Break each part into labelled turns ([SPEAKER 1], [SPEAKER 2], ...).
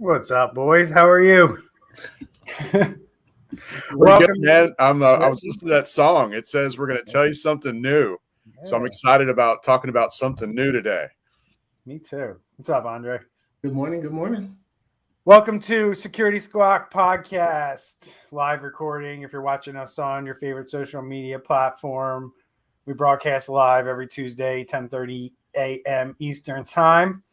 [SPEAKER 1] What's up, boys? How are you?
[SPEAKER 2] Welcome, man. I was listening to that song. It says we're going to tell you something new. So I'm excited about talking about something new today.
[SPEAKER 1] Me too. What's up, Andre?
[SPEAKER 3] Good morning. Good morning.
[SPEAKER 1] Welcome to Security Squawk Podcast, live recording. If you're watching us on your favorite social media platform, we broadcast live every Tuesday, 10:30 a.m. Eastern Time.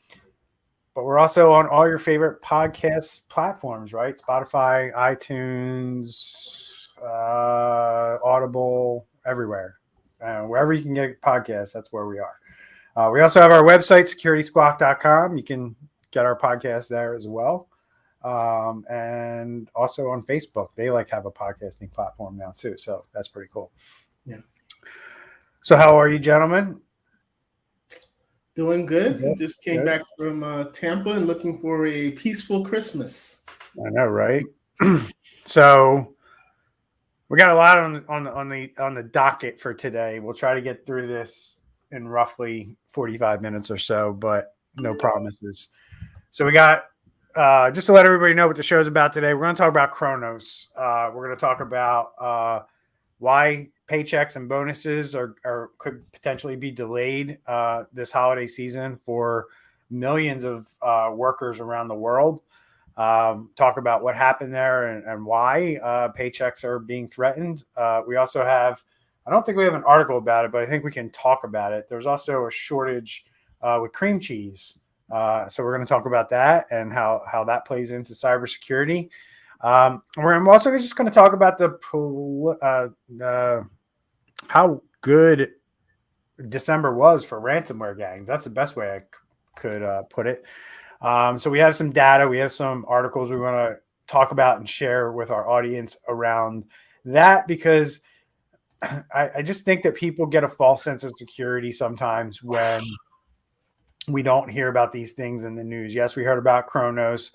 [SPEAKER 1] But we're also on all your favorite podcast platforms, right? Spotify, iTunes, Audible, everywhere. Wherever you can get podcasts, that's where we are. We also have our website, securitysquawk.com. You can get our podcast there as well. And also on Facebook. They have a podcasting platform now too. So that's pretty cool.
[SPEAKER 3] Yeah.
[SPEAKER 1] So how are you, gentlemen?
[SPEAKER 3] Doing good. Just came back from Tampa and looking for a peaceful Christmas.
[SPEAKER 1] I know, right? So we got a lot on the docket for today. We'll try to get through this in roughly 45 minutes or so, but no promises. So we got just to let everybody know what the show's about today. We're going to talk about Kronos. We're going to talk about why paychecks and bonuses could potentially be delayed this holiday season for millions of workers around the world. Talk about what happened there and why paychecks are being threatened. We also have, I don't think we have an article about it, but I think we can talk about it. There's also a shortage with cream cheese. So we're going to talk about that and how that plays into cybersecurity. We're also just going to talk about how good December was for ransomware gangs. That's the best way I could put it. So we have some data. We have some articles we want to talk about and share with our audience around that, because I just think that people get a false sense of security sometimes when we don't hear about these things in the news. Yes, we heard about Kronos.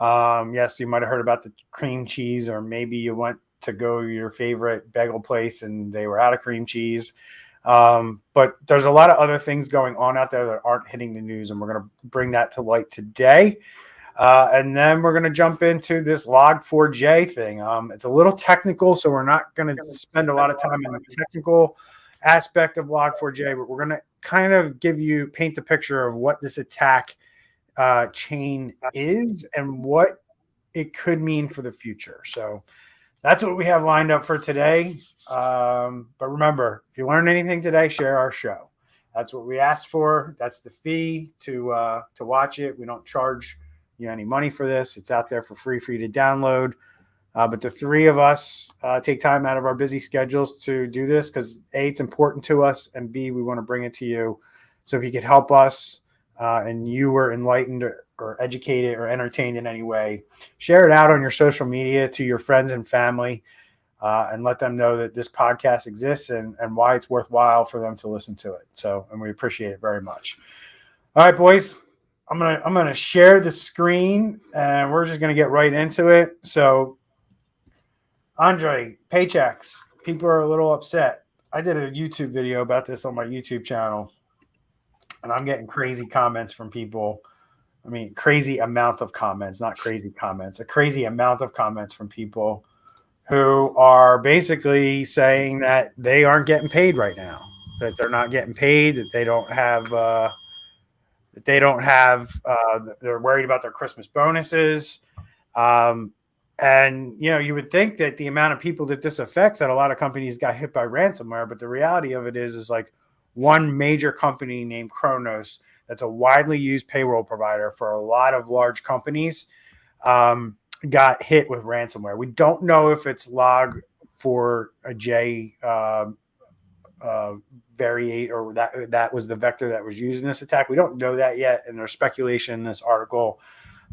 [SPEAKER 1] Yes, you might have heard about the cream cheese, or maybe you went to go to your favorite bagel place and they were out of cream cheese. But there's a lot of other things going on out there that aren't hitting the news, and we're going to bring that to light today. And then we're going to jump into this Log4J thing. It's a little technical, so we're not going to spend a lot of time on the technical aspect of Log4J, but we're going to kind of paint the picture of what this attack chain is and what it could mean for the future. So that's what we have lined up for today. But remember, if you learned anything today, share our show. That's what we asked for. That's the fee to watch it. We don't charge you any money for this. It's out there for free to download. But the three of us take time out of our busy schedules to do this because A, it's important to us, and B, we want to bring it to you. So if you could help us and you were enlightened or educated or entertained in any way, share it out on your social media to your friends and family and let them know that this podcast exists and why it's worthwhile for them to listen to it. So, and we appreciate it very much. All right, boys, I'm gonna share the screen and we're just gonna get right into it. So, Andre, paychecks. People are a little upset. I did a YouTube video about this on my YouTube channel, and I'm getting crazy comments from people. I mean, crazy amount of comments, not crazy comments, a crazy amount of comments from people who are basically saying that they aren't getting paid right now, that they're not getting paid, that they don't have, they're worried about their Christmas bonuses. And, you would think that the amount of people that this affects, that a lot of companies got hit by ransomware. But the reality of it is like one major company named Kronos, that's a widely used payroll provider for a lot of large companies, got hit with ransomware. We don't know if it's Log4J variate or that was the vector that was used in this attack. We don't know that yet. And there's speculation in this article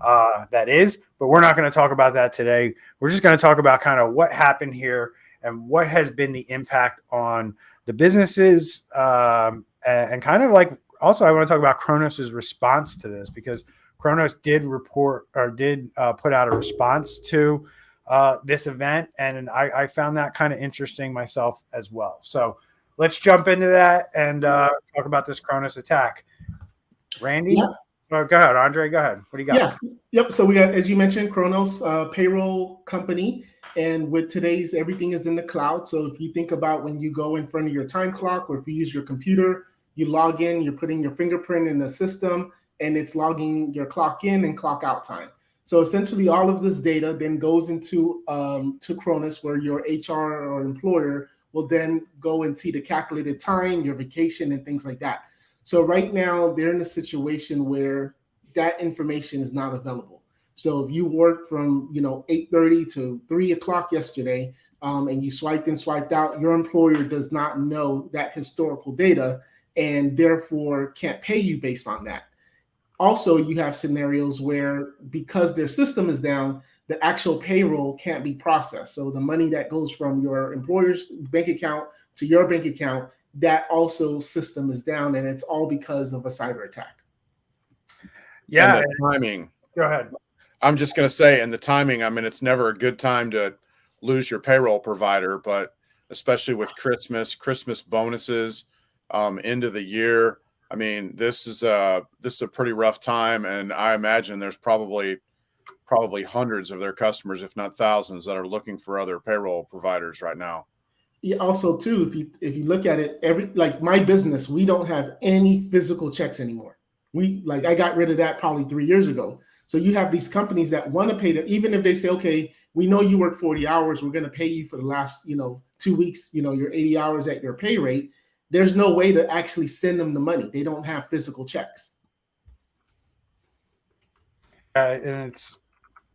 [SPEAKER 1] that is, but we're not going to talk about that today. We're just going to talk about kind of what happened here and what has been the impact on the businesses, and kind of like, also I want to talk about Kronos's response to this, because Kronos did put out a response to this event, and I found that kind of interesting myself as well. So let's jump into that and talk about this Kronos attack. Randy?
[SPEAKER 3] Yeah.
[SPEAKER 1] Go ahead, Andre. Go ahead. What do you got?
[SPEAKER 3] Yeah. Yep. So we got, as you mentioned, Kronos, payroll company. And with today's, everything is in the cloud. So if you think about when you go in front of your time clock, or if you use your computer, you log in, you're putting your fingerprint in the system, and it's logging your clock in and clock out time. So essentially, all of this data then goes into to Kronos, where your HR or employer will then go and see the calculated time, your vacation, and things like that. So right now, they're in a situation where that information is not available. So if you worked from 8:30 to 3 o'clock yesterday, and you swiped in, swiped out, your employer does not know that historical data and therefore can't pay you based on that. Also, you have scenarios where, because their system is down, the actual payroll can't be processed. So the money that goes from your employer's bank account to your bank account, that also system is down, and it's all because of a cyber attack.
[SPEAKER 2] Yeah. And the timing.
[SPEAKER 1] Go ahead.
[SPEAKER 2] I'm just going to say, and the timing, I mean, it's never a good time to lose your payroll provider, but especially with Christmas bonuses, end of the year. I mean, this is a pretty rough time, and I imagine there's probably hundreds of their customers, if not thousands, that are looking for other payroll providers right now.
[SPEAKER 3] Yeah, also too, if you look at it, like my business, we don't have any physical checks anymore. I got rid of that probably 3 years ago. So you have these companies that want to pay them, even if they say, okay, we know you work 40 hours, we're going to pay you for the last 2 weeks, your 80 hours at your pay rate. There's no way to actually send them the money. They don't have physical checks.
[SPEAKER 1] And it's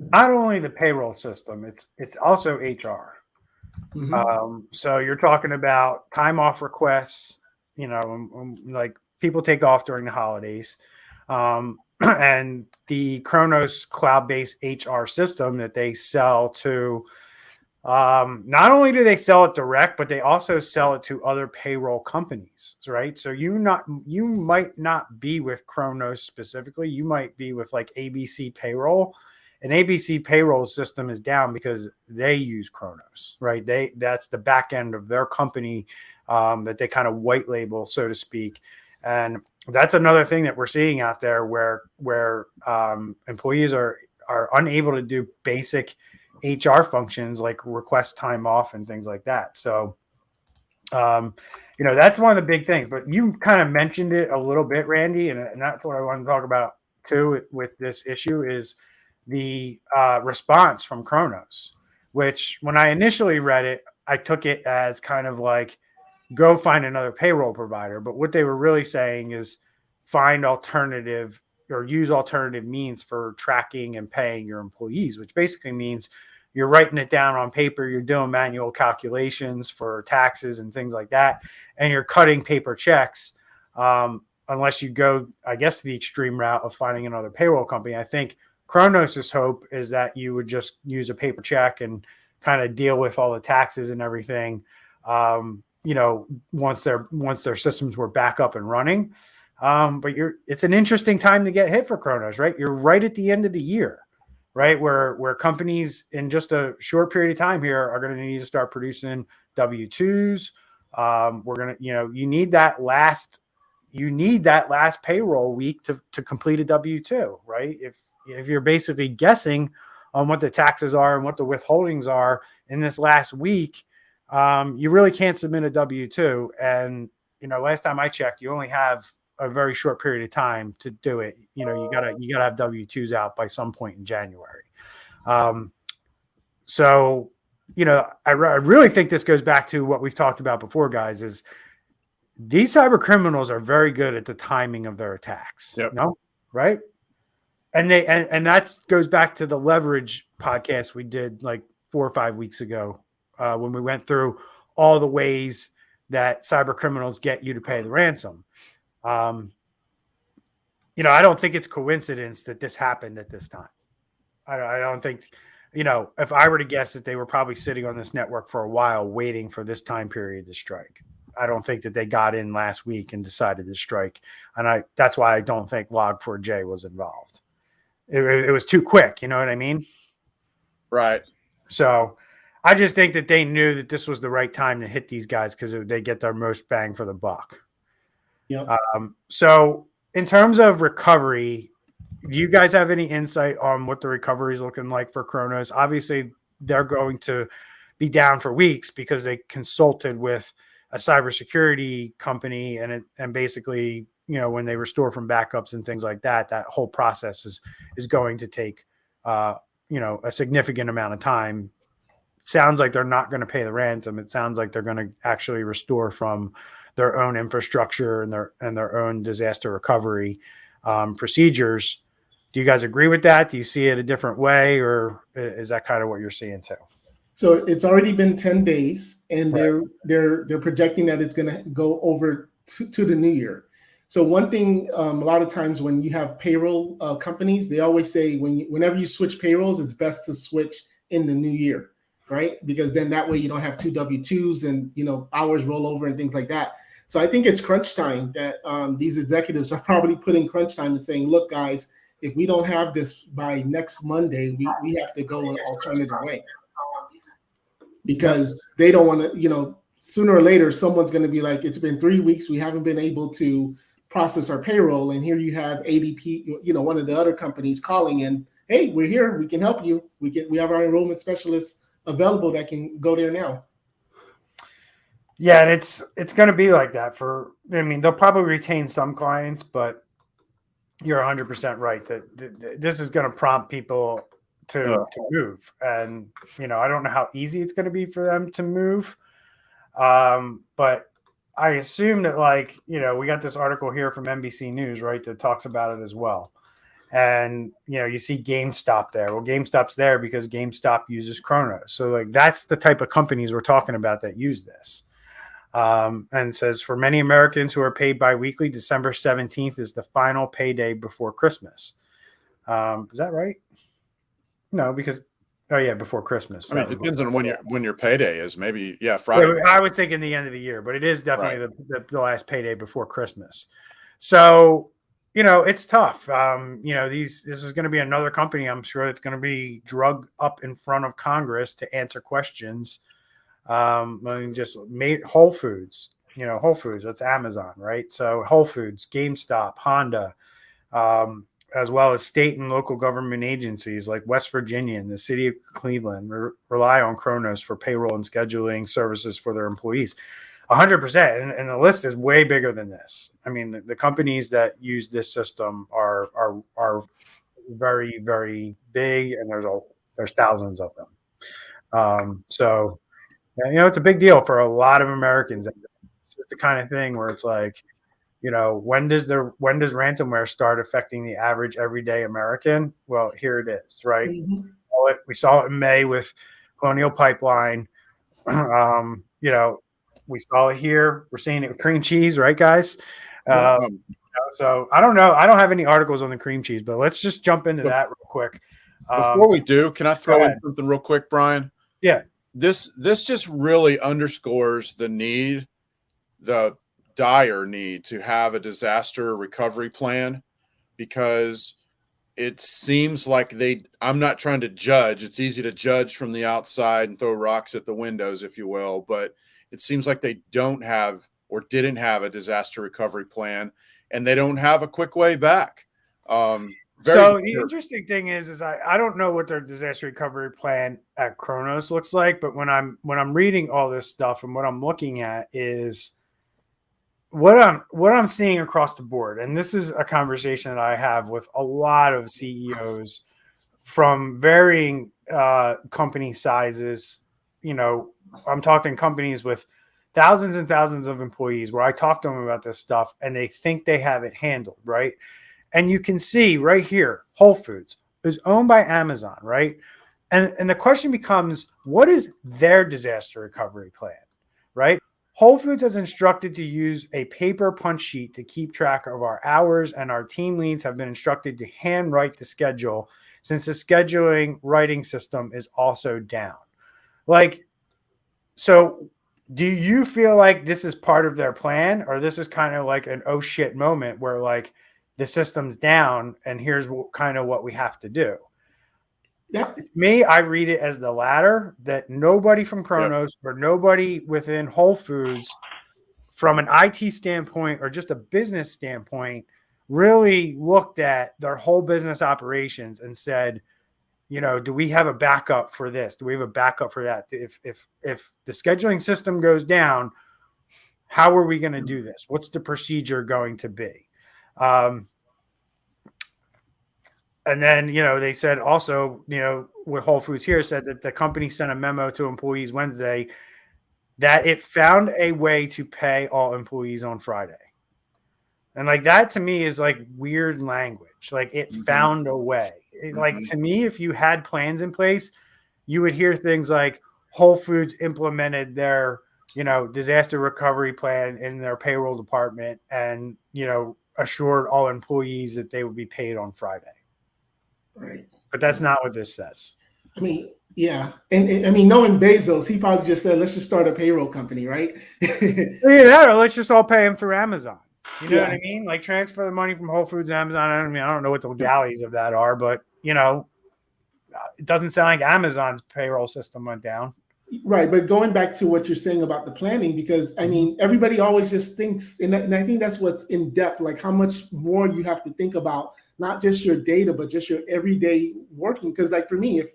[SPEAKER 1] not only the payroll system; it's also HR. Mm-hmm. So you're talking about time off requests. Like people take off during the holidays, and the Kronos cloud-based HR system that they sell to. Not only do they sell it direct, but they also sell it to other payroll companies, right? So you might not be with Kronos specifically. You might be with like ABC Payroll, and ABC Payroll system is down because they use Kronos, right? That's the back end of their company that they kind of white label, so to speak. And that's another thing that we're seeing out there where employees are unable to do basic HR functions like request time off and things like that. So, that's one of the big things. But you kind of mentioned it a little bit, Randy, and that's what I want to talk about too with this issue is the response from Kronos, which when I initially read it, I took it as kind of like, go find another payroll provider. But what they were really saying is find alternative or use alternative means for tracking and paying your employees, which basically means you're writing it down on paper, you're doing manual calculations for taxes and things like that, and you're cutting paper checks unless you go, I guess, the extreme route of finding another payroll company. I think Kronos' hope is that you would just use a paper check and kind of deal with all the taxes and everything, once their systems were back up and running. But it's an interesting time to get hit for Kronos, right? You're right at the end of the year, right? Where companies in just a short period of time here are going to need to start producing W-2s. We're going to, you need that last payroll week to complete a W-2, right? If you're basically guessing on what the taxes are and what the withholdings are in this last week, you really can't submit a W-2. And, last time I checked, you only have a very short period of time to do it. You gotta have W-2s out by some point in January. So, I really think this goes back to what we've talked about before, guys, is these cyber criminals are very good at the timing of their attacks.
[SPEAKER 2] Yep.
[SPEAKER 1] No, right? And that goes back to the leverage podcast we did like 4 or 5 weeks ago when we went through all the ways that cyber criminals get you to pay the ransom. I don't think it's coincidence that this happened at this time. I don't think, if I were to guess that they were probably sitting on this network for a while waiting for this time period to strike. I don't think that they got in last week and decided to strike. And that's why I don't think Log4J was involved. It was too quick. You know what I mean?
[SPEAKER 2] Right.
[SPEAKER 1] So I just think that they knew that this was the right time to hit these guys because they get their most bang for the buck.
[SPEAKER 3] Yeah.
[SPEAKER 1] So in terms of recovery, do you guys have any insight on what the recovery is looking like for Kronos? Obviously, they're going to be down for weeks because they consulted with a cybersecurity company, and basically, when they restore from backups and things like that, that whole process is going to take a significant amount of time. Sounds like they're not going to pay the ransom. It sounds like they're going to actually restore from their own infrastructure and their own disaster recovery procedures. Do you guys agree with that? Do you see it a different way, or is that kind of what you're seeing too?
[SPEAKER 3] So it's already been 10 days, and
[SPEAKER 1] Right.
[SPEAKER 3] they're projecting that it's going to go over to the new year. So one thing, a lot of times when you have payroll companies, they always say whenever you switch payrolls, it's best to switch in the new year, right? Because then that way you don't have two W-2s and hours roll over and things like that. So I think it's crunch time that these executives are probably putting crunch time and saying, look, guys, if we don't have this by next Monday, we have to go an alternative way. Because they don't want to, sooner or later, someone's going to be like, it's been 3 weeks. We haven't been able to process our payroll. And here you have ADP, one of the other companies calling in, hey, we're here. We can help you. We have our enrollment specialists available that can go there now.
[SPEAKER 1] Yeah, and it's going to be like that they'll probably retain some clients, but you're 100% right that this is going to prompt people to move. And, I don't know how easy it's going to be for them to move. But I assume that we got this article here from NBC News, right, that talks about it as well. And, you see GameStop there. Well, GameStop's there because GameStop uses Kronos. So that's the type of companies we're talking about that use this. And it says, for many Americans who are paid biweekly, December 17th is the final payday before Christmas. Is that right? No, because before Christmas.
[SPEAKER 2] I mean, it depends on when your payday is. Maybe Friday.
[SPEAKER 1] I was thinking the end of the year, but it is definitely the last payday before Christmas. So it's tough. This is going to be another company, I'm sure, it's going to be drugged up in front of Congress to answer questions. Just made Whole Foods, Whole Foods, that's Amazon, right? So Whole Foods, GameStop, Honda, as well as state and local government agencies like West Virginia and the city of Cleveland rely on Kronos for payroll and scheduling services for their employees. 100%. And the list is way bigger than this. I mean, the companies that use this system are very, very big, and there's thousands of them. So it's a big deal for a lot of Americans. It's the kind of thing where it's like, when does ransomware start affecting the average everyday American? Well, here it is, right?
[SPEAKER 3] Mm-hmm.
[SPEAKER 1] We saw it in May with Colonial Pipeline. We saw it here. We're seeing it with cream cheese, right, guys? So I don't know. I don't have any articles on the cream cheese, but let's just jump into that real quick.
[SPEAKER 2] Before we do, can I throw in something real quick, Brian?
[SPEAKER 1] Yeah.
[SPEAKER 2] This just really underscores the dire need to have a disaster recovery plan, because it seems like I'm not trying to judge. It's easy to judge from the outside and throw rocks at the windows, if you will, but it seems like they don't have or didn't have a disaster recovery plan, and they don't have a quick way back.
[SPEAKER 1] So the interesting thing is I don't know what their disaster recovery plan at Kronos looks like, but when I'm reading all this stuff and what I'm looking at is what I'm seeing across the board. And this is a conversation that I have with a lot of CEOs from varying company sizes. I'm talking companies with thousands and thousands of employees where I talk to them about this stuff and they think they have it handled, right? And you can see right here, Whole Foods is owned by Amazon, right? And the question becomes, what is their disaster recovery plan, right? Whole Foods has instructed to use a paper punch sheet to keep track of our hours, and our team leads have been instructed to handwrite the schedule since the scheduling writing system is also down. So do you feel like this is part of their plan, or this is kind of like an oh shit moment where the system's down and here's what we have to do?
[SPEAKER 3] Yeah.
[SPEAKER 1] To me, I read it as the latter, that nobody from Kronos or nobody within Whole Foods from an IT standpoint or just a business standpoint really looked at their whole business operations and said, do we have a backup for this? Do we have a backup for that? If the scheduling system goes down, how are we going to do this? What's the procedure going to be? And then, they said also, with Whole Foods here said that the company sent a memo to employees Wednesday that it found a way to pay all employees on Friday. And like that to me is like weird language. Like it found a way. Like to me, if you had plans in place, you would hear things like Whole Foods implemented their, disaster recovery plan in their payroll department and, assured all employees that they would be paid on Friday.
[SPEAKER 3] Right.
[SPEAKER 1] But that's not what this says.
[SPEAKER 3] I mean, yeah. And I mean, knowing Bezos, he probably just said, let's just start a payroll company, right?
[SPEAKER 1] Yeah, or let's just all pay him through Amazon. You know what I mean? Like transfer the money from Whole Foods to Amazon. I don't know what the legalities of that are, but it doesn't sound like Amazon's payroll system went down.
[SPEAKER 3] Right. But going back to what you're saying about the planning, because I mean, everybody always just thinks, and I think that's what's in depth, like how much more you have to think about, not just your data, but just your everyday working. Because like for me, if,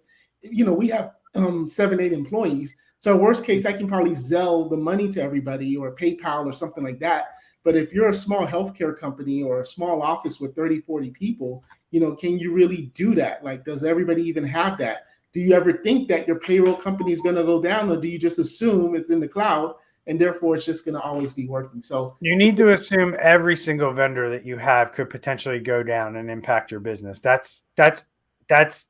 [SPEAKER 3] we have 7-8 employees. So worst case, I can probably Zelle the money to everybody or PayPal or something like that. But if you're a small healthcare company or a small office with 30, 40 people, can you really do that? Like, does everybody even have that? Do you ever think that your payroll company is going to go down, or do you just assume it's in the cloud and therefore it's just going to always be working? So
[SPEAKER 1] you need to assume every single vendor that you have could potentially go down and impact your business. That's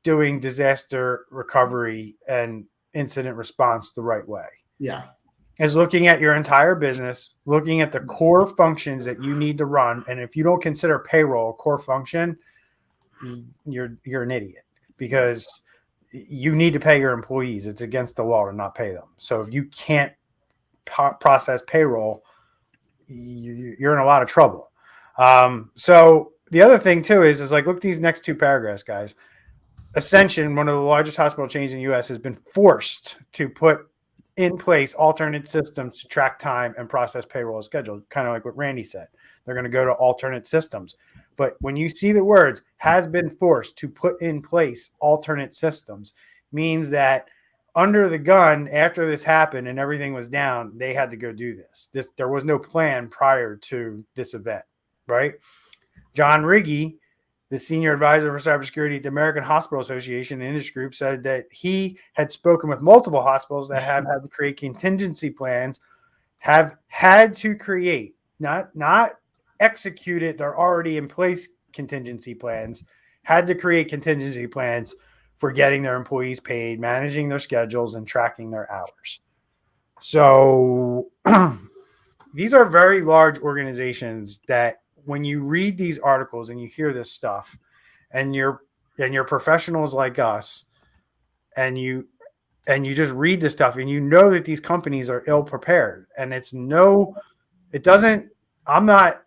[SPEAKER 1] doing disaster recovery and incident response the right way.
[SPEAKER 3] Yeah.
[SPEAKER 1] Is looking at your entire business, looking at the core functions that you need to run. And if you don't consider payroll a core function, you're an idiot, because you need to pay your employees. It's against the law to not pay them. So if you can't process payroll, you're in a lot of trouble. So the other thing too is like, look at these next two paragraphs, guys. Ascension, one of the largest hospital chains in the U.S., has been forced to put in place alternate systems to track time and process payroll as scheduled, kind of like what Randy said. They're going to go to alternate systems. But when you see the words has been forced to put in place alternate systems, means that under the gun, after this happened and everything was down, they had to go do this. There was no plan prior to this event, right? John Riggy, the senior advisor for cybersecurity at the American Hospital Association Industry Group, said that he had spoken with multiple hospitals that have had to create contingency plans, have had to create, not executed, they're already in place contingency plans, had to create contingency plans for getting their employees paid, managing their schedules, and tracking their hours. So these are very large organizations that when you read these articles and you hear this stuff and you're professionals like us and you just read this stuff and you know that these companies are ill prepared, and I'm not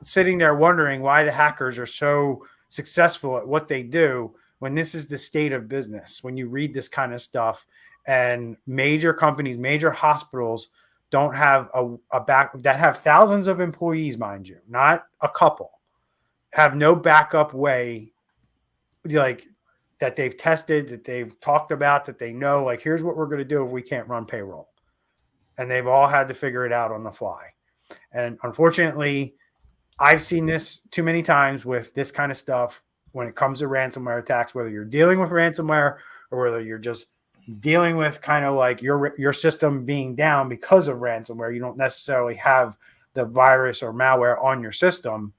[SPEAKER 1] sitting there wondering why the hackers are so successful at what they do when this is the state of business. When you read this kind of stuff and major companies, major hospitals don't have that have thousands of employees, mind you, not a couple, have no backup way, like that they've tested, that they've talked about, that they know, like, here's what we're going to do if we can't run payroll. And they've all had to figure it out on the fly. And unfortunately, I've seen this too many times with this kind of stuff when it comes to ransomware attacks, whether you're dealing with ransomware or whether you're just dealing with kind of like your system being down because of ransomware. You don't necessarily have the virus or malware on your system.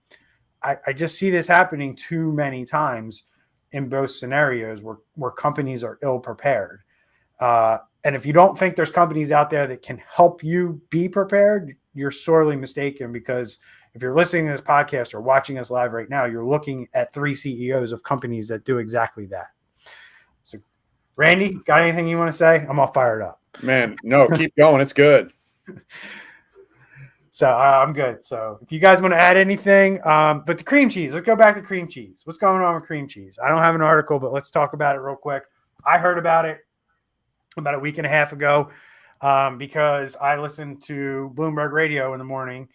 [SPEAKER 1] I just see this happening too many times in both scenarios where companies are ill prepared. And if you don't think there's companies out there that can help you be prepared, you're sorely mistaken, because if you're listening to this podcast or watching us live right now, you're looking at 3 CEOs of companies that do exactly that. So, Randy, got anything you want to say? I'm all fired up.
[SPEAKER 2] Man, no, keep going. It's good.
[SPEAKER 1] So I'm good. So if you guys want to add anything, but the cream cheese, let's go back to cream cheese. What's going on with cream cheese? I don't have an article, but let's talk about it real quick. I heard about it about a week and a half ago because I listened to Bloomberg Radio in the morning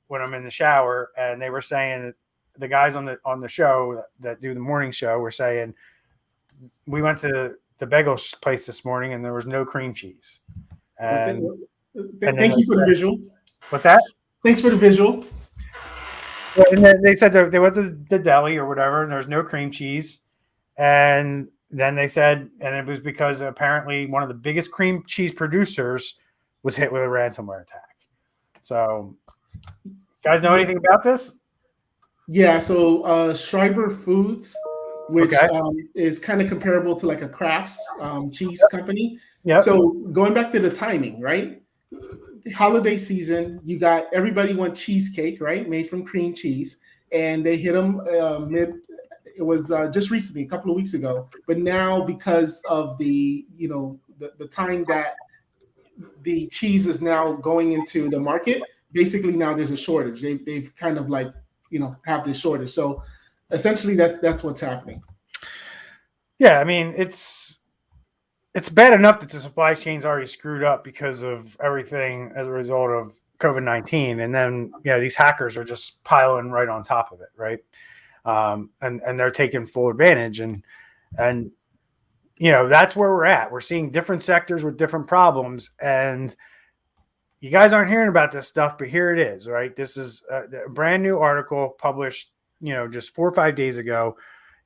[SPEAKER 1] when I'm in the shower, and they were saying, the guys on the show that do the morning show were saying, we went to the bagel place this morning and there was no cream cheese. And
[SPEAKER 3] Thank you for the visual.
[SPEAKER 1] What's that?
[SPEAKER 3] Thanks for the visual.
[SPEAKER 1] And then they said they went to the deli or whatever, and there's no cream cheese. And then they said, and it was because apparently one of the biggest cream cheese producers was hit with a ransomware attack. So, guys know anything about this?
[SPEAKER 3] Yeah, so Schreiber Foods, which is kind of comparable to like a Kraft's cheese company.
[SPEAKER 1] Yeah.
[SPEAKER 3] So going back to the timing, right? Holiday season, you got everybody want cheesecake, right? Made from cream cheese, and they hit them it was just recently, a couple of weeks ago. But now, because of the time that the cheese is now going into the market, basically now there's a shortage. They've kind of like have this shortage. So essentially that's what's happening.
[SPEAKER 1] Yeah, I mean it's bad enough that the supply chain's already screwed up because of everything as a result of COVID-19, and then these hackers are just piling right on top of it, right? And they're taking full advantage, and that's where we're at. We're seeing different sectors with different problems, and you guys aren't hearing about this stuff, but here it is, right? This is a brand new article published, just 4 or 5 days ago.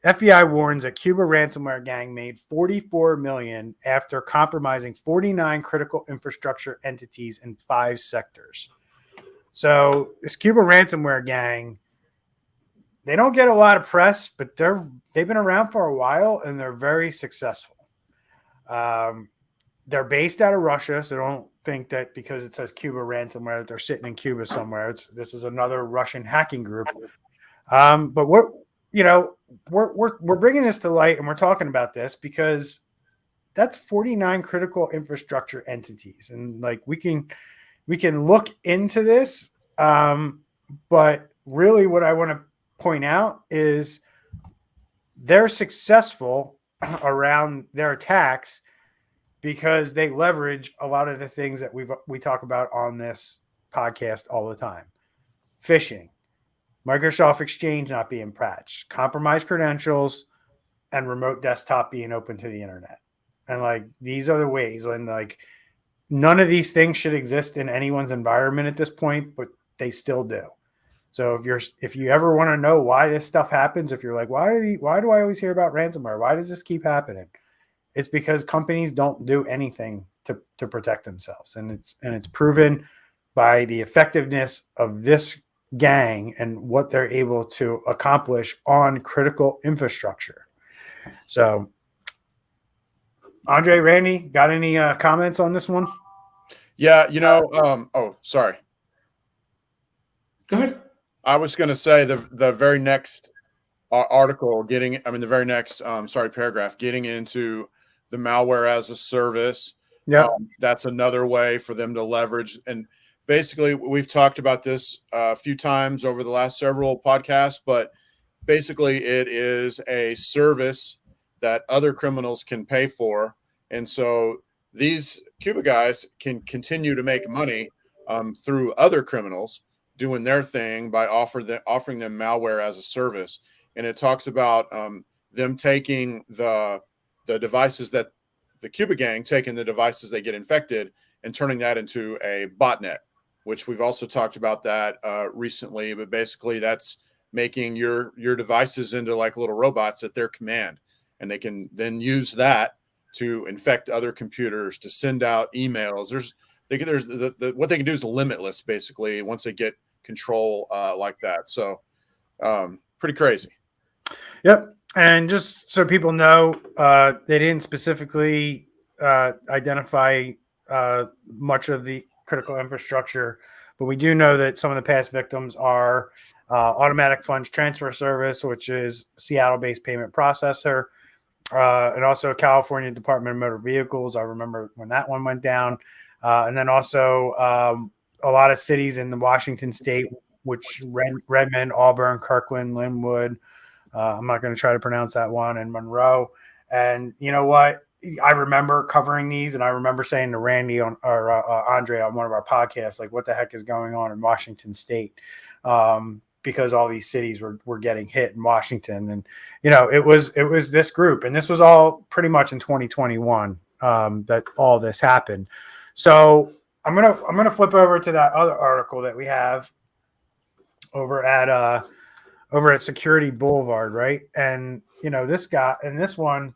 [SPEAKER 1] FBI warns that Cuba ransomware gang made $44 million after compromising 49 critical infrastructure entities in 5 sectors. So this Cuba ransomware gang, they don't get a lot of press, but they've been around for a while and they're very successful. They're based out of Russia, so don't think that because it says Cuba ransomware that they're sitting in Cuba somewhere. This is another Russian hacking group. But we're bringing this to light and we're talking about this because that's 49 critical infrastructure entities, and like we can look into this. But really, what I want to point out is they're successful around their attacks because they leverage a lot of the things that we talk about on this podcast all the time. Phishing, Microsoft Exchange not being patched, compromised credentials, and remote desktop being open to the internet. And like these are the ways, and like none of these things should exist in anyone's environment at this point, but they still do. So if you ever want to know why this stuff happens, if you're like, why do I always hear about ransomware? Why does this keep happening? It's because companies don't do anything to protect themselves. And it's proven by the effectiveness of this gang and what they're able to accomplish on critical infrastructure. So, Andre, Randy, got any comments on this one?
[SPEAKER 2] Yeah, sorry.
[SPEAKER 3] Go ahead.
[SPEAKER 2] I was going to say the very next article paragraph getting into the malware as a service.
[SPEAKER 1] Yeah.
[SPEAKER 2] That's another way for them to leverage. And basically we've talked about this a few times over the last several podcasts, but basically it is a service that other criminals can pay for. And so these Cuba guys can continue to make money through other criminals doing their thing by offering them malware as a service. And it talks about them taking the devices that the Cuba gang taking the devices they get infected and turning that into a botnet, which we've also talked about that recently. But basically that's making your devices into like little robots at their command. And they can then use that to infect other computers, to send out emails. What they can do is limitless, basically, once they get control like that. So pretty crazy.
[SPEAKER 1] Yep. And just so people know, they didn't specifically identify much of the critical infrastructure, but we do know that some of the past victims are Automatic Funds Transfer Service, which is Seattle-based payment processor, and also California Department of Motor Vehicles. I remember when that one went down. And then also a lot of cities in the Washington state, which Redmond, Auburn, Kirkland, Linwood, I'm not going to try to pronounce that one, and Monroe. And you know what? I remember covering these, and I remember saying to Randy or Andre on one of our podcasts, like, what the heck is going on in Washington State? Because all these cities were getting hit in Washington, and it was this group, and this was all pretty much in 2021 that all this happened. So I'm gonna flip over to that other article that we have over at Security Boulevard, right? And this guy and this one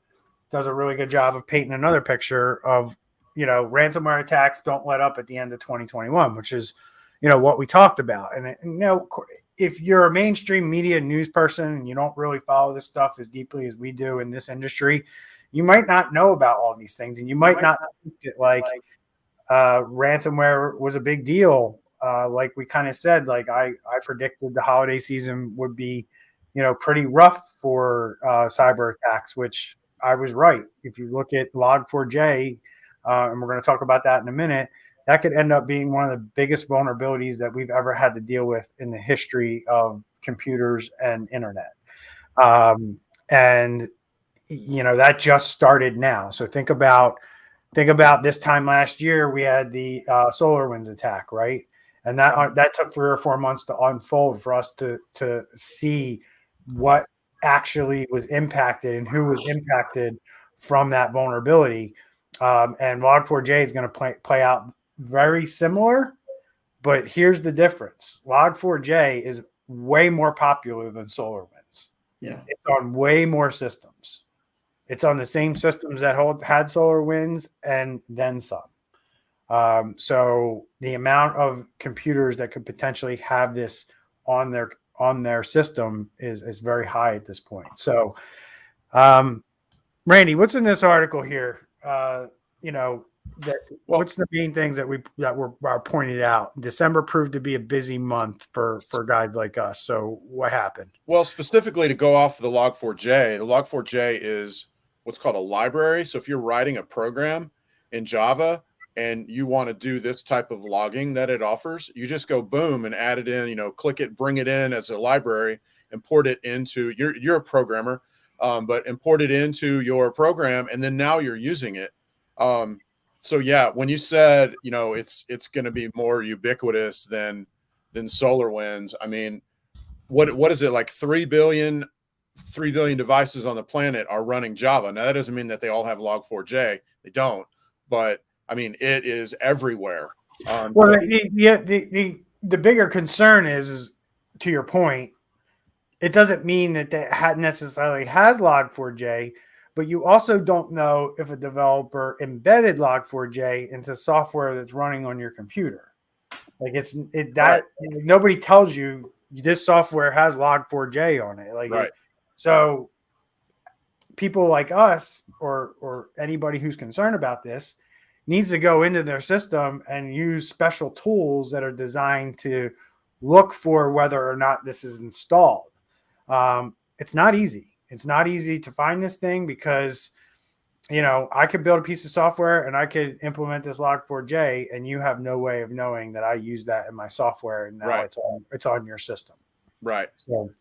[SPEAKER 1] does a really good job of painting another picture of ransomware attacks don't let up at the end of 2021, which is what we talked about. And if you're a mainstream media news person and you don't really follow this stuff as deeply as we do in this industry, you might not know about all these things, and you might not think that ransomware was a big deal. Like we kind of said, like I predicted the holiday season would be, pretty rough for cyber attacks, which I was right. If you look at Log4j, and we're going to talk about that in a minute, that could end up being one of the biggest vulnerabilities that we've ever had to deal with in the history of computers and internet. And that just started now. So think about this time last year, we had the SolarWinds attack, right? And that took 3 or 4 months to unfold for us to see what actually was impacted and who was impacted from that vulnerability. And Log4j is going to play out very similar, but here's the difference. Log4j is way more popular than SolarWinds.
[SPEAKER 3] Yeah.
[SPEAKER 1] It's on way more systems. It's on the same systems that had SolarWinds and then some. So the amount of computers that could potentially have this on their system is very high at this point. So, Randy, what's in this article here? What's the main things that were pointed out? December proved to be a busy month for guys like us. So what happened?
[SPEAKER 2] Well, specifically to go off the Log4j, the Log4j is what's called a library. So if you're writing a program in Java and you want to do this type of logging that it offers, you just go boom and add it in, click it, bring it in as a library, import it into you're a programmer, but import it into your program. And then now you're using it. So yeah, when you said, it's going to be more ubiquitous than SolarWinds, I mean, what is it, like 3 billion devices on the planet are running Java. Now that doesn't mean that they all have Log4j. They don't, but I mean, it is everywhere.
[SPEAKER 1] Well, the bigger concern is to your point, it doesn't mean that that necessarily has Log4j, but you also don't know if a developer embedded Log4j into software that's running on your computer. Like
[SPEAKER 2] right.
[SPEAKER 1] Nobody tells you this software has Log4j on it. Like,
[SPEAKER 2] right.
[SPEAKER 1] So people like us or anybody who's concerned about this needs to go into their system and use special tools that are designed to look for whether or not this is installed. It's not easy. It's not easy to find this thing because, I could build a piece of software and I could implement this Log4j, and you have no way of knowing that I use that in my software, and now it's on your system.
[SPEAKER 2] Right.
[SPEAKER 1] So,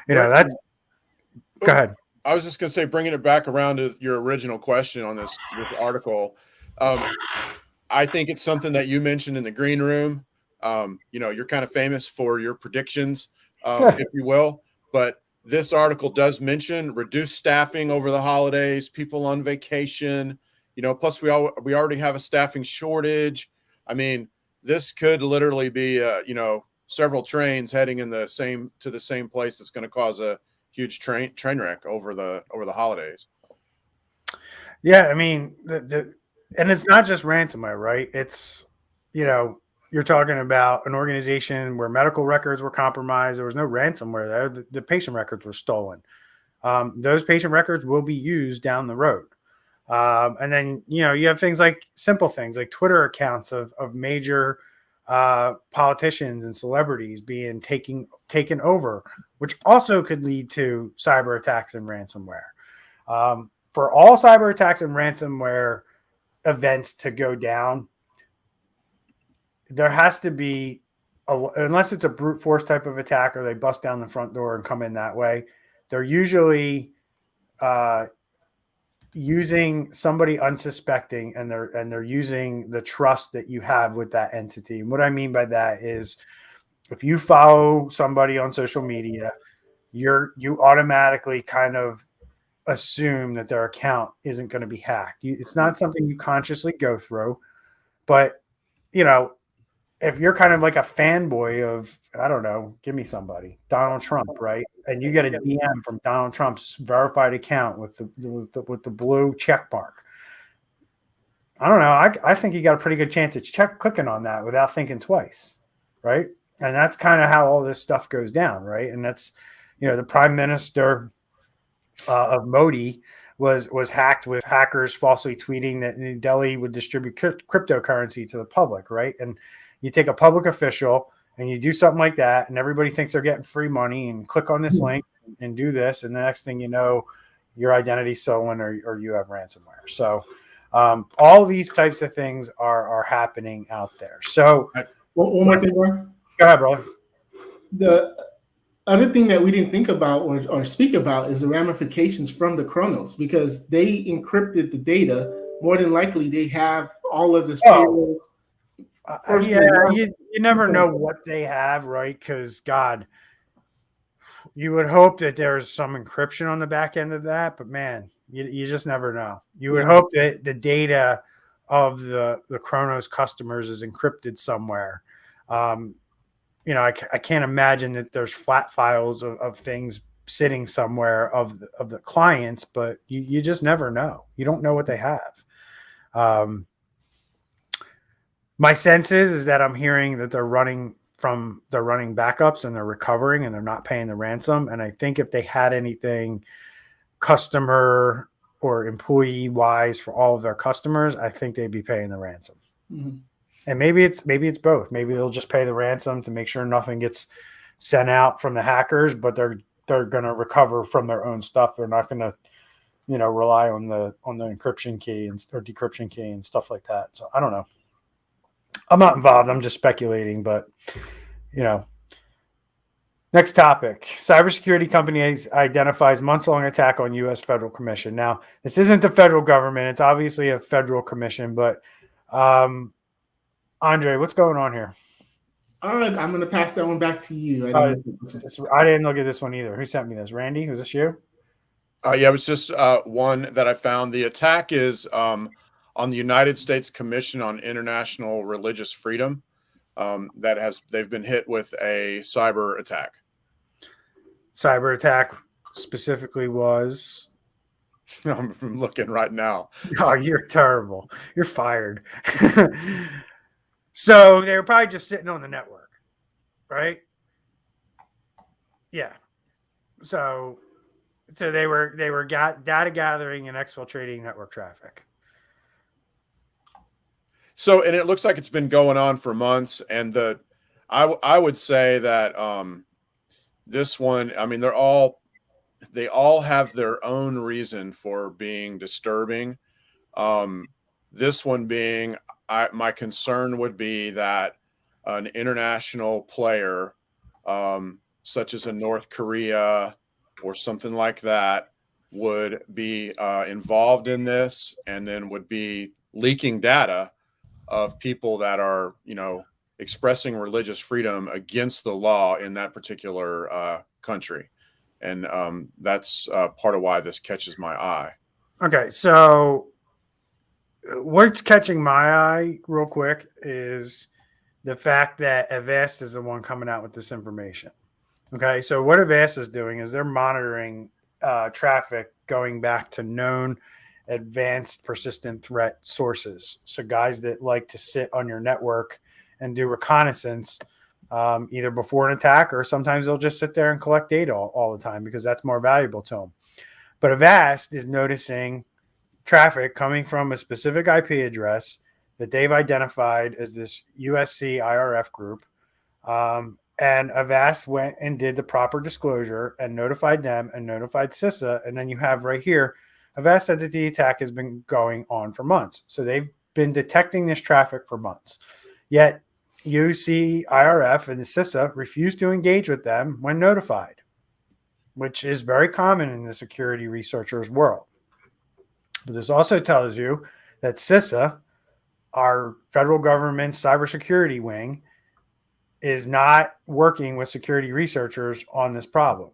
[SPEAKER 1] that's. Go ahead.
[SPEAKER 2] I was just going to say, bringing it back around to your original question on this article. I think it's something that you mentioned in the green room. You're kind of famous for your predictions, if you will, but this article does mention reduced staffing over the holidays, people on vacation, plus we already have a staffing shortage. I mean, this could literally be, several trains heading to the same place that's going to cause a huge train wreck over the holidays.
[SPEAKER 1] Yeah, I mean, and it's not just ransomware, right? It's, you're talking about an organization where medical records were compromised. There was no ransomware there. The patient records were stolen. Those patient records will be used down the road. And then, you have things like simple things like Twitter accounts of major politicians and celebrities being taken over, which also could lead to cyber attacks and ransomware. For all cyber attacks and ransomware events to go down, there has to be, unless it's a brute force type of attack or they bust down the front door and come in that way, they're usually using somebody unsuspecting, and they're using the trust that you have with that entity. And what I mean by that is, if you follow somebody on social media, you automatically kind of assume that their account isn't going to be hacked. It's not something you consciously go through, but you know, if you're kind of like a fanboy of, I don't know, give me somebody, Donald Trump, right? And you get a DM from Donald Trump's verified account with the blue check mark. I don't know. I think you got a pretty good chance at clicking on that without thinking twice, right? And that's kind of how all this stuff goes down, right? And that's, the prime minister of Modi was hacked with hackers falsely tweeting that New Delhi would distribute cryptocurrency to the public, right? And you take a public official and you do something like that, and everybody thinks they're getting free money, and click on this link and do this, and the next thing you know, your identity's stolen, or you have ransomware. So all these types of things are happening out there. So
[SPEAKER 3] one more thing, Ron.
[SPEAKER 1] Go ahead, brother.
[SPEAKER 3] The other thing that we didn't think about or speak about is the ramifications from the Chronos, because they encrypted the data. More than likely, they have all of this payrolls.
[SPEAKER 1] You never know what they have, right? Because, God, you would hope that there's some encryption on the back end of that, but man, you just never know. You would hope that the data of the Chronos customers is encrypted somewhere. I can't imagine that there's flat files of things sitting somewhere of the clients, but you just never know. You don't know what they have. My sense is that I'm hearing that they're running backups and they're recovering and they're not paying the ransom. And I think if they had anything customer or employee wise for all of their customers, I think they'd be paying the ransom. Mm-hmm. And maybe it's both. Maybe they'll just pay the ransom to make sure nothing gets sent out from the hackers, but they're going to recover from their own stuff. They're not going to, rely on the encryption key or decryption key and stuff like that. So I don't know. I'm not involved. I'm just speculating, but Next topic. Cybersecurity company identifies months-long attack on U.S. federal commission. Now, this isn't the federal government. It's obviously a federal commission, but Andre, what's going on here?
[SPEAKER 3] I'm going to pass that one back to you.
[SPEAKER 1] I didn't look at this one either. Who sent me this? Randy? Was this you?
[SPEAKER 2] Yeah, it was just one that I found. The attack is on the United States Commission on International Religious Freedom. They've been hit with a cyber attack.
[SPEAKER 1] Cyber attack specifically was.
[SPEAKER 2] I'm looking right now.
[SPEAKER 1] Oh, you're terrible. You're fired. So they were probably just sitting on the network, right? Yeah. So they were data gathering and exfiltrating network traffic.
[SPEAKER 2] So, and it looks like it's been going on for months. And I would say that this one, I mean, they all have their own reason for being disturbing. This one being, my concern would be that an international player, such as a North Korea or something like that, would be involved in this and then would be leaking data of people that are, expressing religious freedom against the law in that particular country. And that's part of why this catches my eye.
[SPEAKER 1] Okay, so what's catching my eye real quick is the fact that Avast is the one coming out with this information. Okay, so what Avast is doing is they're monitoring traffic going back to known advanced persistent threat sources. So guys that like to sit on your network and do reconnaissance either before an attack, or sometimes they'll just sit there and collect data all the time because that's more valuable to them. But Avast is noticing traffic coming from a specific IP address that they've identified as this USC IRF group. And Avast went and did the proper disclosure and notified them and notified CISA. And then you have right here, Avast said that the attack has been going on for months. So they've been detecting this traffic for months. Yet UC IRF and the CISA refused to engage with them when notified, which is very common in the security researchers world. But this also tells you that CISA, our federal government cybersecurity wing, is not working with security researchers on this problem.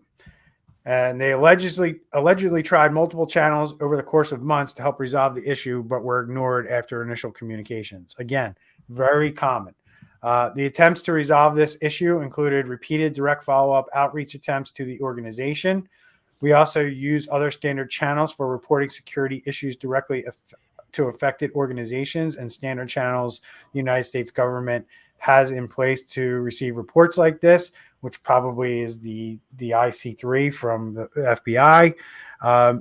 [SPEAKER 1] And they allegedly tried multiple channels over the course of months to help resolve the issue, but were ignored after initial communications. Again, very common. The attempts to resolve this issue included repeated direct follow-up outreach attempts to the organization. We also use other standard channels for reporting security issues directly to affected organizations and standard channels the United States government has in place to receive reports like this, which probably is the IC3 from the FBI.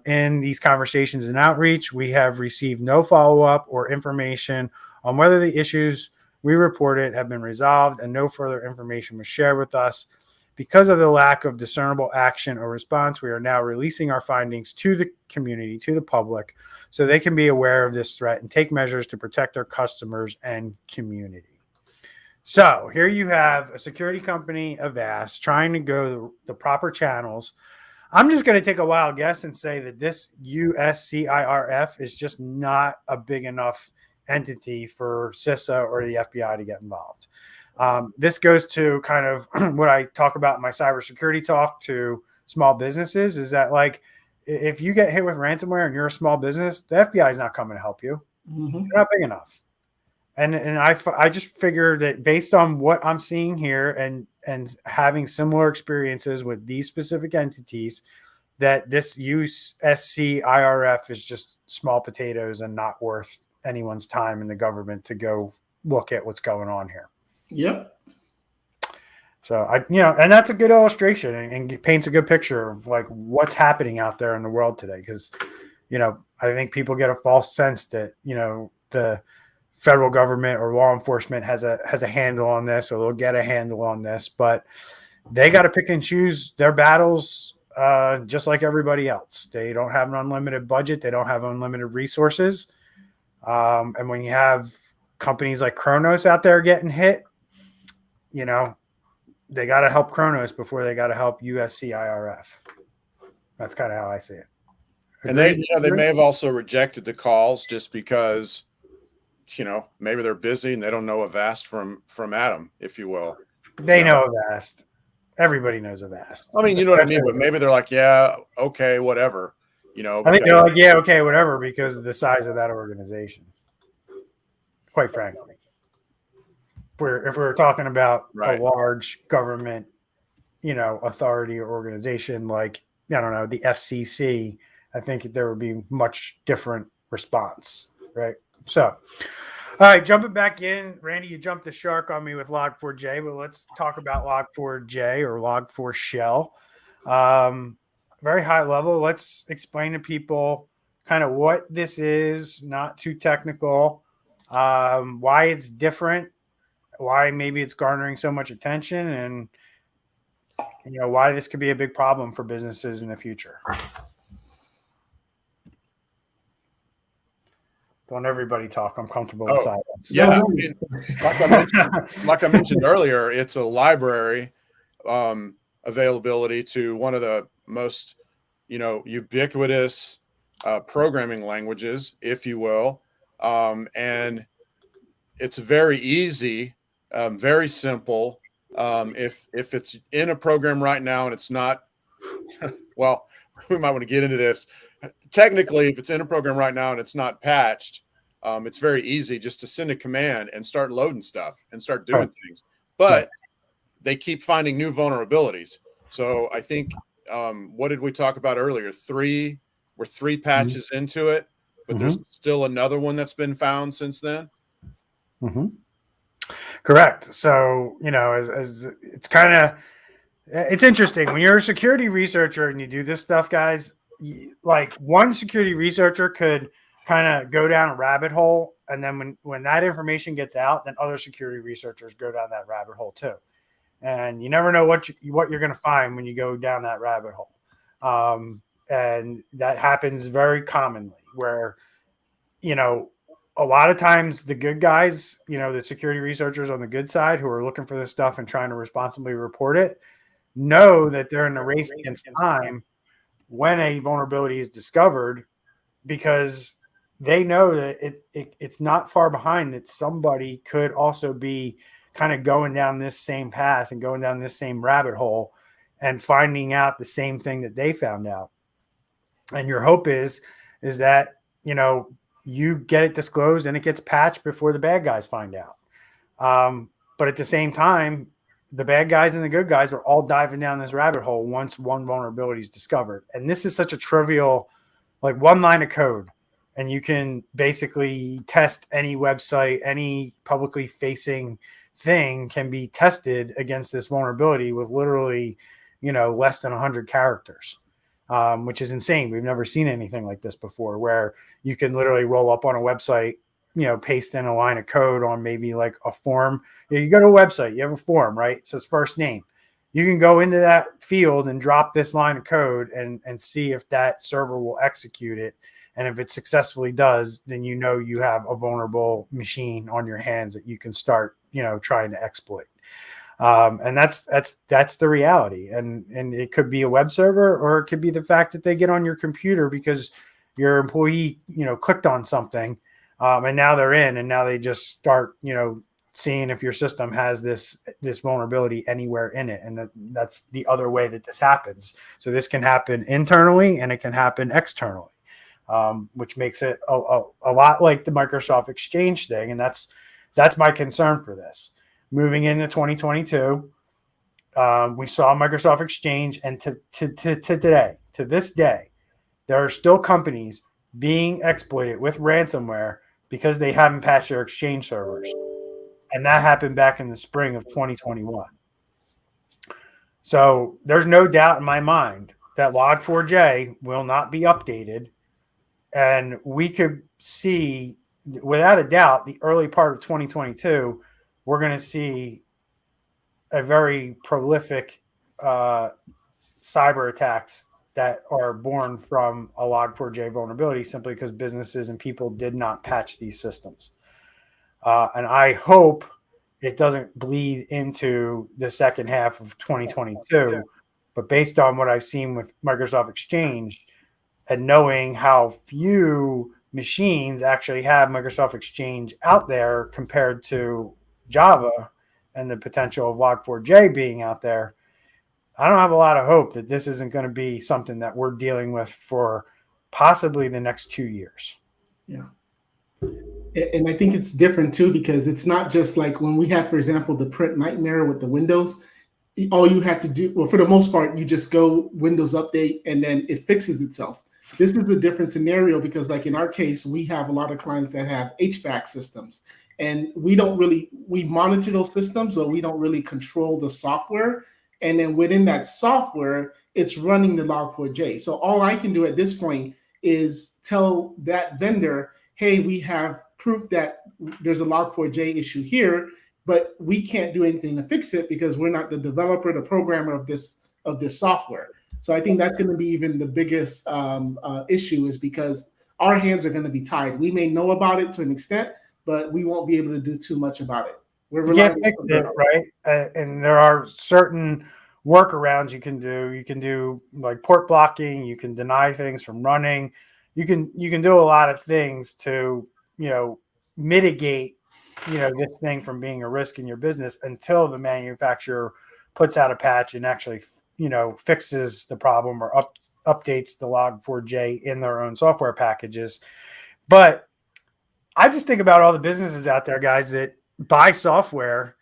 [SPEAKER 1] In these conversations and outreach, we have received no follow-up or information on whether the issues we reported have been resolved, and no further information was shared with us. Because of the lack of discernible action or response, we are now releasing our findings to the community, to the public, so they can be aware of this threat and take measures to protect their customers and community. So here you have a security company, Avast, trying to go the proper channels. I'm just going to take a wild guess and say that this USCIRF is just not a big enough entity for CISA or the FBI to get involved. This goes to kind of what I talk about in my cybersecurity talk to small businesses, is that, like, if you get hit with ransomware and you're a small business, the FBI is not coming to help you. You're not big enough. And I just figure that based on what I'm seeing here and having similar experiences with these specific entities, that this USCIRF is just small potatoes and not worth anyone's time in the government to go look at what's going on here.
[SPEAKER 3] Yep.
[SPEAKER 1] So and that's a good illustration and paints a good picture of like what's happening out there in the world today. Because, I think people get a false sense that, the federal government or law enforcement has a handle on this, or they'll get a handle on this, but they got to pick and choose their battles just like everybody else. They don't have an unlimited budget. They don't have unlimited resources. And when you have companies like Kronos out there getting hit, they got to help Kronos before they got to help USCIRF. That's kind of how I see it.
[SPEAKER 2] And they may have also rejected the calls just because, maybe they're busy and they don't know Avast from Adam, if you will.
[SPEAKER 1] They know Avast. Everybody knows Avast.
[SPEAKER 2] I mean, you know what I mean? But maybe they're like, yeah, okay, whatever.
[SPEAKER 1] I think they're like, yeah, okay, whatever, because of the size of that organization. Quite frankly. If we're talking about a large government, authority or organization like, I don't know, the FCC, I think there would be much different response, right? So, all right, jumping back in, Randy, you jumped the shark on me with Log4J, but let's talk about Log4J or Log4Shell. Very high level. Let's explain to people kind of what this is, not too technical, why it's different, why maybe it's garnering so much attention, and why this could be a big problem for businesses in the future. Don't everybody talk. I'm comfortable in silence.
[SPEAKER 2] Yeah, I mean, like I mentioned earlier, it's a library availability to one of the most, ubiquitous programming languages, if you will, and it's very easy, very simple. If it's in a program right now and it's not, well, we might want to get into this. Technically, if it's in a program right now and it's not patched, it's very easy just to send a command and start loading stuff and start doing things. But they keep finding new vulnerabilities. So I think, what did we talk about earlier? We're three patches into it, but there's still another one that's been found since then.
[SPEAKER 1] Correct. So, as it's kind of, it's interesting when you're a security researcher and you do this stuff, guys. Like one security researcher could kind of go down a rabbit hole, and then when that information gets out, then other security researchers go down that rabbit hole too, and you never know what you're going to find when you go down that rabbit hole, and that happens very commonly where a lot of times the good guys, the security researchers on the good side who are looking for this stuff and trying to responsibly report it, know that they're in a race against time when a vulnerability is discovered, because they know that it's not far behind, that somebody could also be kind of going down this same path and going down this same rabbit hole and finding out the same thing that they found out. And your hope is that, you get it disclosed and it gets patched before the bad guys find out. But at the same time, the bad guys and the good guys are all diving down this rabbit hole once one vulnerability is discovered. And this is such a trivial, like one line of code, and you can basically test any website, any publicly facing thing can be tested against this vulnerability with literally, less than 100 characters, which is insane. We've never seen anything like this before, where you can literally roll up on a website, paste in a line of code on maybe like a form. You go to a website, you have a form, right? It says first name. You can go into that field and drop this line of code and see if that server will execute it. And if it successfully does, then you have a vulnerable machine on your hands that you can start, trying to exploit. And that's the reality. And it could be a web server, or it could be the fact that they get on your computer because your employee, clicked on something, and now they're in, and now they just start, seeing if your system has this vulnerability anywhere in it. And that's the other way that this happens. So this can happen internally and it can happen externally, which makes it a lot like the Microsoft Exchange thing. And that's my concern for this. Moving into 2022, we saw Microsoft Exchange, and to this day, there are still companies being exploited with ransomware because they haven't patched their Exchange servers. And that happened back in the spring of 2021. So there's no doubt in my mind that Log4j will not be updated. And we could see, without a doubt, the early part of 2022, we're going to see a very prolific cyber attacks that are born from a Log4j vulnerability, simply because businesses and people did not patch these systems. And I hope it doesn't bleed into the second half of 2022. But based on what I've seen with Microsoft Exchange, and knowing how few machines actually have Microsoft Exchange out there compared to Java, and the potential of Log4j being out there, I don't have a lot of hope that this isn't going to be something that we're dealing with for possibly the next 2 years.
[SPEAKER 3] Yeah. And I think it's different too, because it's not just like when we had, for example, the print nightmare with the Windows. All you have to do, well, for the most part, you just go Windows update and then it fixes itself. This is a different scenario because, like in our case, we have a lot of clients that have HVAC systems, and we monitor those systems, but we don't really control the software. And then within that software, it's running the Log4j. So all I can do at this point is tell that vendor, hey, we have proof that there's a Log4j issue here, but we can't do anything to fix it because we're not the developer, the programmer of this software. So I think that's going to be even the biggest issue, is because our hands are going to be tied. We may know about it to an extent, but we won't be able to do too much about it.
[SPEAKER 1] You can't fix it, right? And there are certain workarounds you can do. You can do like port blocking. You can deny things from running. You can do a lot of things to mitigate this thing from being a risk in your business until the manufacturer puts out a patch and actually fixes the problem or updates the Log4j in their own software packages. But I just think about all the businesses out there, guys, that buy software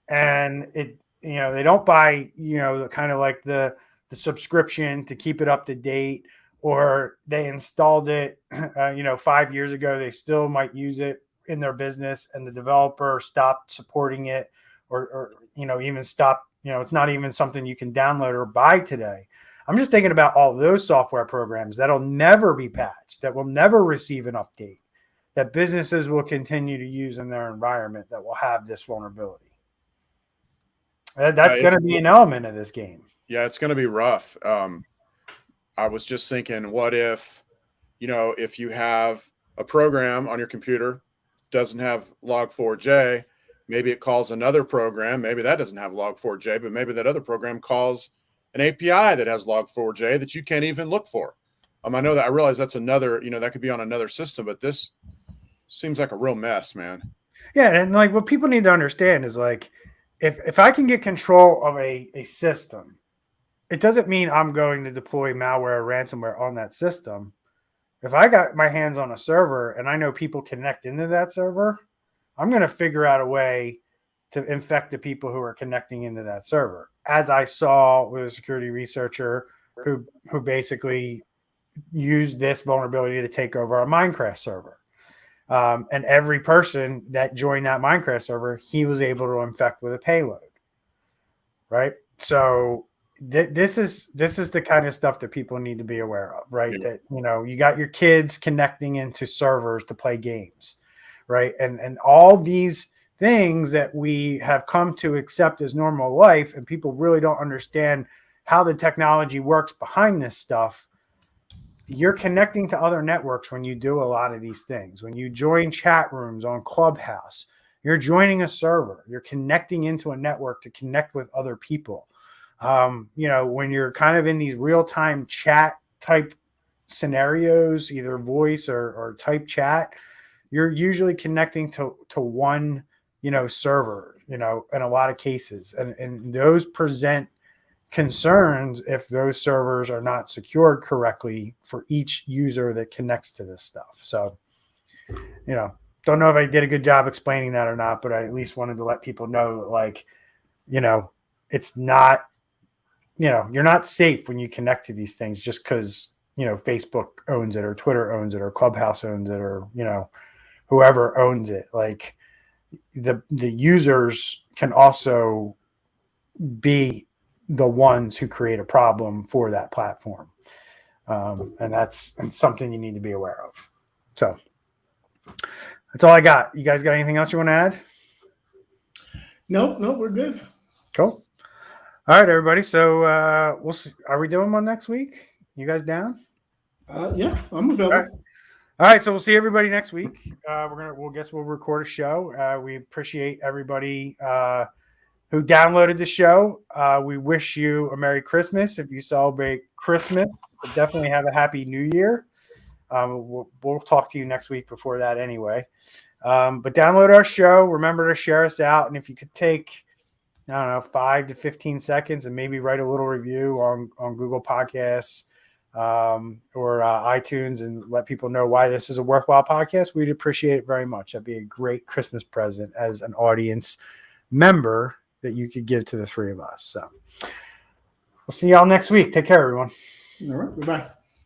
[SPEAKER 1] and they don't buy the kind of like the subscription to keep it up to date, or they installed it 5 years ago. They still might use it in their business, and the developer stopped supporting it, or even stopped. It's not even something you can download or buy today. I'm just thinking about all those software programs that'll never be patched, that will never receive an update, that businesses will continue to use in their environment that will have this vulnerability. That's going to be an element of this game.
[SPEAKER 2] Yeah, it's going to be rough. I was just thinking, what if, if you have a program on your computer, doesn't have Log4j, maybe it calls another program. Maybe that doesn't have Log4j, but maybe that other program calls an API that has Log4j that you can't even look for. I know that I realize that's another, that could be on another system, but this seems like a real mess, man.
[SPEAKER 1] Yeah, and like what people need to understand is like if I can get control of a system, it doesn't mean I'm going to deploy malware or ransomware on that system. If I got my hands on a server and I know people connect into that server, I'm going to figure out a way to infect the people who are connecting into that server. As I saw with a security researcher who basically used this vulnerability to take over a Minecraft server. And every person that joined that Minecraft server, he was able to infect with a payload. Right. So this is the kind of stuff that people need to be aware of, right?
[SPEAKER 2] Yeah.
[SPEAKER 1] That, you got your kids connecting into servers to play games, right? And all these things that we have come to accept as normal life, and people really don't understand how the technology works behind this stuff. You're connecting to other networks when you do a lot of these things. When you join chat rooms on Clubhouse, you're joining a server. You're connecting into a network to connect with other people. When you're kind of in these real-time chat type scenarios, either voice or type chat, you're usually connecting to one, server, in a lot of cases. And those present concerns if those servers are not secured correctly for each user that connects to this stuff. So, don't know if I did a good job explaining that or not, but I at least wanted to let people know that, like, it's not, you're not safe when you connect to these things just because, Facebook owns it or Twitter owns it or Clubhouse owns it or, whoever owns it. Like the users can also be the ones who create a problem for that platform. And that's something you need to be aware of. So that's all I got. You guys got anything else you want to add?
[SPEAKER 3] No, we're good.
[SPEAKER 1] Cool. All right, everybody. So we'll see. Are we doing one next week? You guys down?
[SPEAKER 3] Yeah, I'm available.
[SPEAKER 1] All right. So we'll see everybody next week. We'll record a show. We appreciate everybody who downloaded the show. We wish you a Merry Christmas if you celebrate Christmas, but definitely have a Happy New Year. We'll talk to you next week before that anyway. But download our show. Remember to share us out. And if you could take, 5 to 15 seconds and maybe write a little review on Google Podcasts or iTunes and let people know why this is a worthwhile podcast, we'd appreciate it very much. That'd be a great Christmas present as an audience member that you could give to the three of us. So we'll see y'all next week. Take care, everyone.
[SPEAKER 3] All right. Bye-bye.